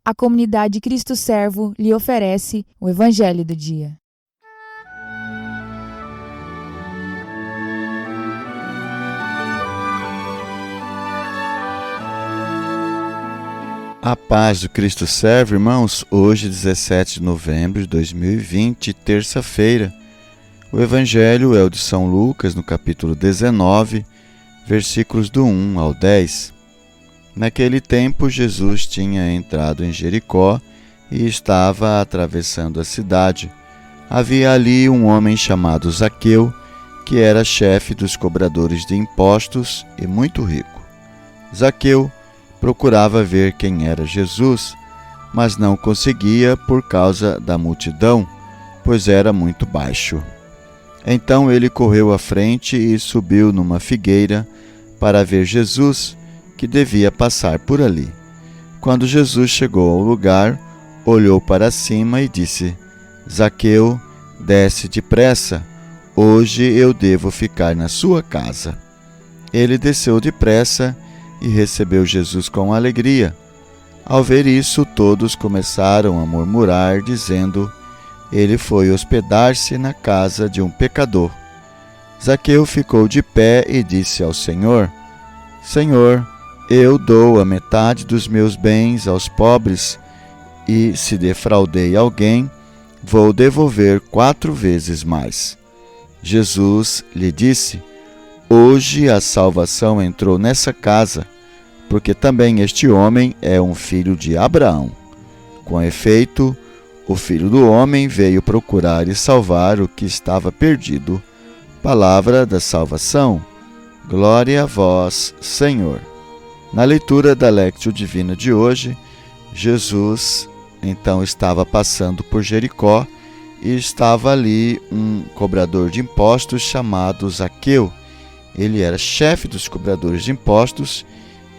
a comunidade Cristo Servo lhe oferece o Evangelho do Dia. A paz do Cristo Servo, irmãos. Hoje, 17 de novembro de 2020, terça-feira. O Evangelho é o de São Lucas, no capítulo 19, versículos do 1 ao 10. Naquele tempo, Jesus tinha entrado em Jericó e estava atravessando a cidade. Havia ali um homem chamado Zaqueu, que era chefe dos cobradores de impostos e muito rico. Zaqueu procurava ver quem era Jesus, mas não conseguia por causa da multidão, pois era muito baixo. Então ele correu à frente e subiu numa figueira para ver Jesus, que devia passar por ali. Quando Jesus chegou ao lugar, olhou para cima e disse: Zaqueu, desce depressa, hoje eu devo ficar na sua casa. Ele desceu depressa e recebeu Jesus com alegria. Ao ver isso, todos começaram a murmurar, dizendo: ele foi hospedar-se na casa de um pecador. Zaqueu ficou de pé e disse ao Senhor: Senhor, eu dou a metade dos meus bens aos pobres, e se defraudei alguém, vou devolver 4 vezes mais. Jesus lhe disse: hoje a salvação entrou nessa casa, porque também este homem é um filho de Abraão. Com efeito, o Filho do Homem veio procurar e salvar o que estava perdido. Palavra da salvação. Glória a vós, Senhor. Na leitura da Lectio Divina de hoje, Jesus então estava passando por Jericó e estava ali um cobrador de impostos chamado Zaqueu. Ele era chefe dos cobradores de impostos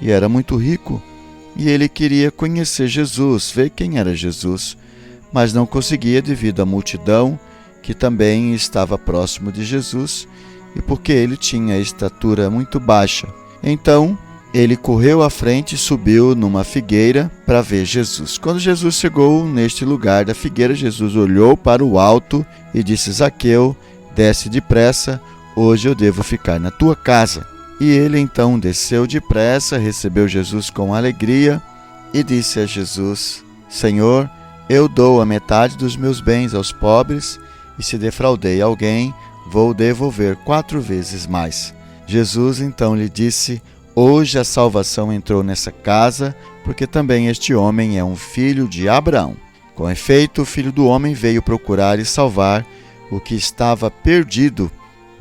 e era muito rico, e ele queria conhecer Jesus, ver quem era Jesus, mas não conseguia devido à multidão que também estava próximo de Jesus e porque ele tinha estatura muito baixa. Então, ele correu à frente e subiu numa figueira para ver Jesus. Quando Jesus chegou neste lugar da figueira, Jesus olhou para o alto e disse: Zaqueu, desce depressa, hoje eu devo ficar na tua casa. E ele então desceu depressa, recebeu Jesus com alegria e disse a Jesus: Senhor, eu dou a metade dos meus bens aos pobres, e se defraudei alguém, vou devolver 4 vezes mais. Jesus então lhe disse: hoje a salvação entrou nessa casa, porque também este homem é um filho de Abraão. Com efeito, o Filho do Homem veio procurar e salvar o que estava perdido.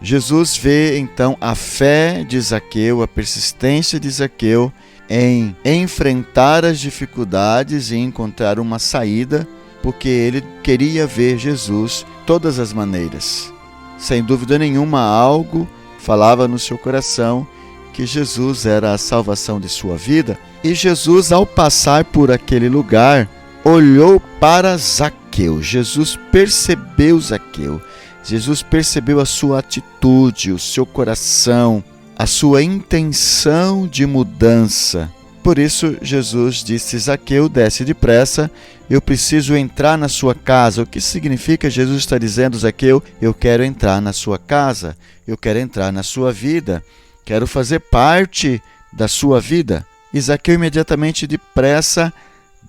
Jesus vê então a fé de Zaqueu, a persistência de Zaqueu em enfrentar as dificuldades e encontrar uma saída, porque ele queria ver Jesus de todas as maneiras. Sem dúvida nenhuma, algo falava no seu coração que Jesus era a salvação de sua vida. E Jesus, ao passar por aquele lugar, olhou para Zaqueu. Jesus percebeu Zaqueu. Jesus percebeu a sua atitude, o seu coração, a sua intenção de mudança. Por isso, Jesus disse: Zaqueu, desce depressa, eu preciso entrar na sua casa. O que significa? Jesus está dizendo: Zaqueu, eu quero entrar na sua casa, eu quero entrar na sua vida, quero fazer parte da sua vida. E Zaqueu imediatamente depressa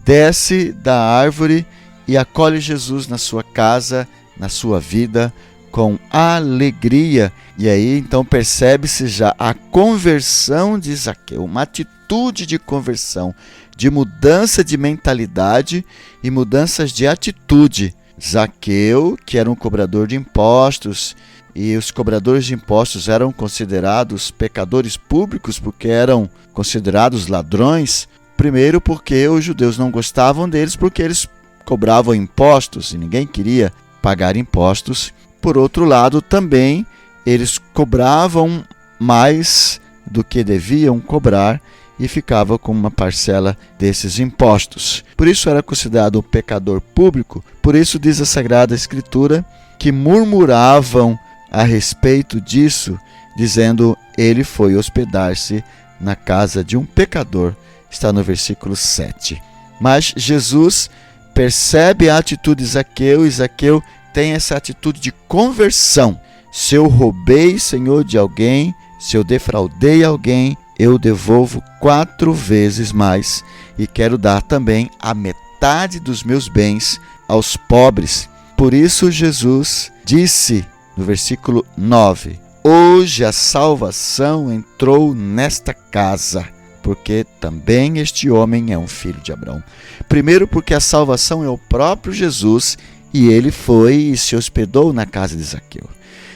desce da árvore e acolhe Jesus na sua casa, na sua vida, com alegria. E aí então percebe-se já a conversão de Zaqueu, uma atitude de conversão, de mudança de mentalidade e mudanças de atitude. Zaqueu, que era um cobrador de impostos, e os cobradores de impostos eram considerados pecadores públicos porque eram considerados ladrões. Primeiro porque os judeus não gostavam deles, porque eles cobravam impostos e ninguém queria pagar impostos. Por outro lado, também eles cobravam mais do que deviam cobrar e ficava com uma parcela desses impostos. Por isso era considerado um pecador público. Por isso diz a Sagrada Escritura que murmuravam a respeito disso, dizendo: ele foi hospedar-se na casa de um pecador. Está no versículo 7. Mas Jesus percebe a atitude de Zaqueu e Zaqueu tem essa atitude de conversão. Se eu roubei, Senhor, de alguém, se eu defraudei alguém, eu devolvo 4 vezes mais e quero dar também a metade dos meus bens aos pobres. Por isso Jesus disse no versículo 9: hoje a salvação entrou nesta casa, porque também este homem é um filho de Abraão. Primeiro, porque a salvação é o próprio Jesus e ele foi e se hospedou na casa de Zaqueu.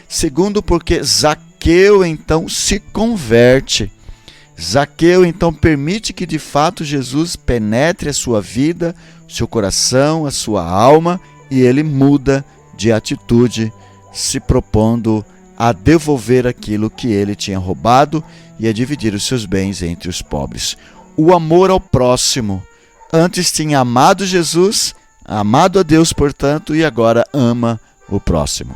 Segundo, porque Zaqueu então se converte. Zaqueu então permite que de fato Jesus penetre a sua vida, seu coração, a sua alma, e ele muda de atitude, se propondo a devolver aquilo que ele tinha roubado e a dividir os seus bens entre os pobres. O amor ao próximo. Antes tinha amado Jesus, amado a Deus, portanto, e agora ama o próximo.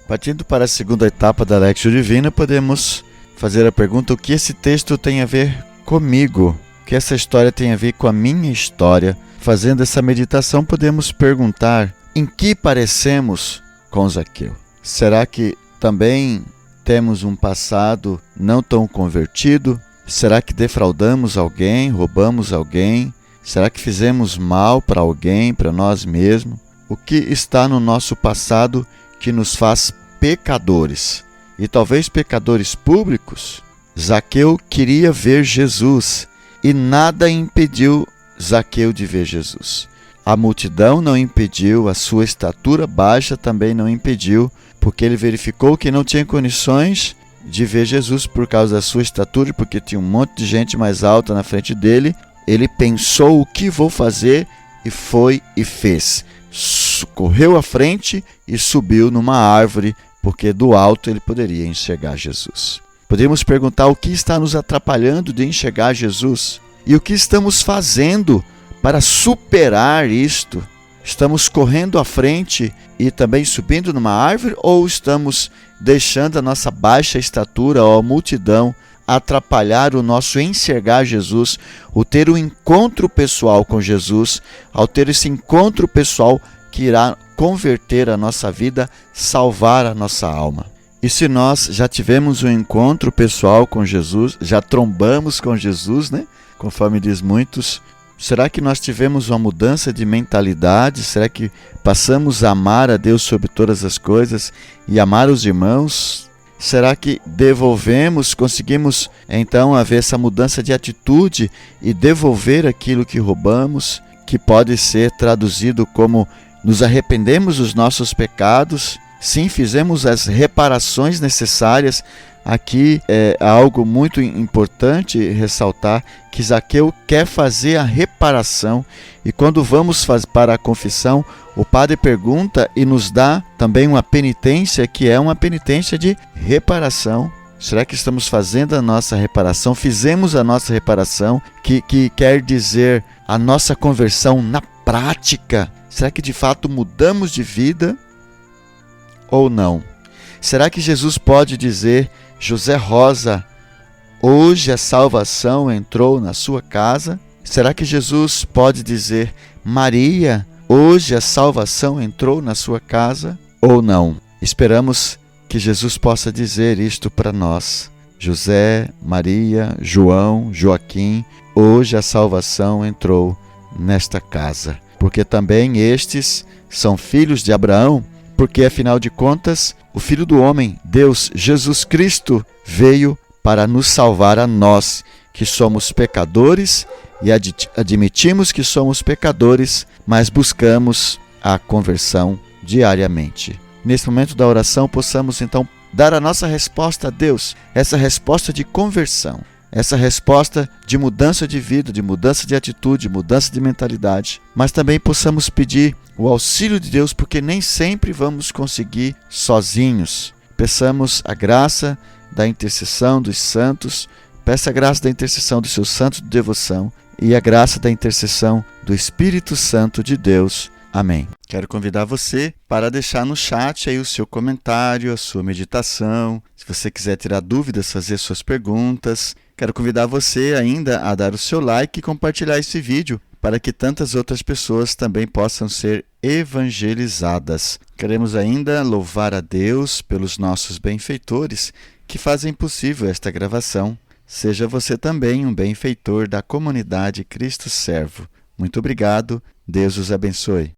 Partindo para a segunda etapa da Lectio Divina, podemos fazer a pergunta: o que esse texto tem a ver comigo? O que essa história tem a ver com a minha história? Fazendo essa meditação, podemos perguntar: em que parecemos com Zaqueu? Será que também temos um passado não tão convertido? Será que defraudamos alguém, roubamos alguém? Será que fizemos mal para alguém, para nós mesmos? O que está no nosso passado que nos faz pecadores? E talvez pecadores públicos? Zaqueu queria ver Jesus e nada impediu Zaqueu de ver Jesus. A multidão não impediu, a sua estatura baixa também não impediu, porque ele verificou que não tinha condições de ver Jesus por causa da sua estatura, porque tinha um monte de gente mais alta na frente dele. Ele pensou: o que vou fazer? E foi e fez. Correu à frente e subiu numa árvore, porque do alto ele poderia enxergar Jesus. Podemos perguntar: o que está nos atrapalhando de enxergar Jesus? E o que estamos fazendo para superar isto? Estamos correndo à frente e também subindo numa árvore, ou estamos deixando a nossa baixa estatura ou a multidão atrapalhar o nosso enxergar Jesus, o ter um encontro pessoal com Jesus, ao ter esse encontro pessoal que irá converter a nossa vida, salvar a nossa alma? E se nós já tivemos um encontro pessoal com Jesus, já trombamos com Jesus, né? Conforme diz muitos, será que nós tivemos uma mudança de mentalidade? Será que passamos a amar a Deus sobre todas as coisas e amar os irmãos? Será que devolvemos, conseguimos então haver essa mudança de atitude e devolver aquilo que roubamos, que pode ser traduzido como nos arrependemos dos nossos pecados? Sim, fizemos as reparações necessárias. Aqui é algo muito importante ressaltar que Zaqueu quer fazer a reparação, e quando vamos para a confissão, o padre pergunta e nos dá também uma penitência, que é uma penitência de reparação. Será que estamos fazendo a nossa reparação? Fizemos a nossa reparação, que quer dizer a nossa conversão na prática? Será que de fato mudamos de vida ou não? Será que Jesus pode dizer: José Rosa, hoje a salvação entrou na sua casa? Será que Jesus pode dizer: Maria, hoje a salvação entrou na sua casa? Ou não? Esperamos que Jesus possa dizer isto para nós. José, Maria, João, Joaquim, hoje a salvação entrou nesta casa. Porque também estes são filhos de Abraão, porque afinal de contas, o Filho do Homem, Deus, Jesus Cristo, veio para nos salvar a nós, que somos pecadores e admitimos que somos pecadores, mas buscamos a conversão diariamente. Nesse momento da oração, possamos então dar a nossa resposta a Deus, essa resposta de conversão, essa resposta de mudança de vida, de mudança de atitude, mudança de mentalidade, mas também possamos pedir o auxílio de Deus, porque nem sempre vamos conseguir sozinhos. Peçamos a graça da intercessão dos santos, peça a graça da intercessão dos seus santos de devoção e a graça da intercessão do Espírito Santo de Deus. Amém. Quero convidar você para deixar no chat aí o seu comentário, a sua meditação. Se você quiser tirar dúvidas, fazer suas perguntas. Quero convidar você ainda a dar o seu like e compartilhar esse vídeo para que tantas outras pessoas também possam ser evangelizadas. Queremos ainda louvar a Deus pelos nossos benfeitores que fazem possível esta gravação. Seja você também um benfeitor da comunidade Cristo Servo. Muito obrigado. Deus os abençoe.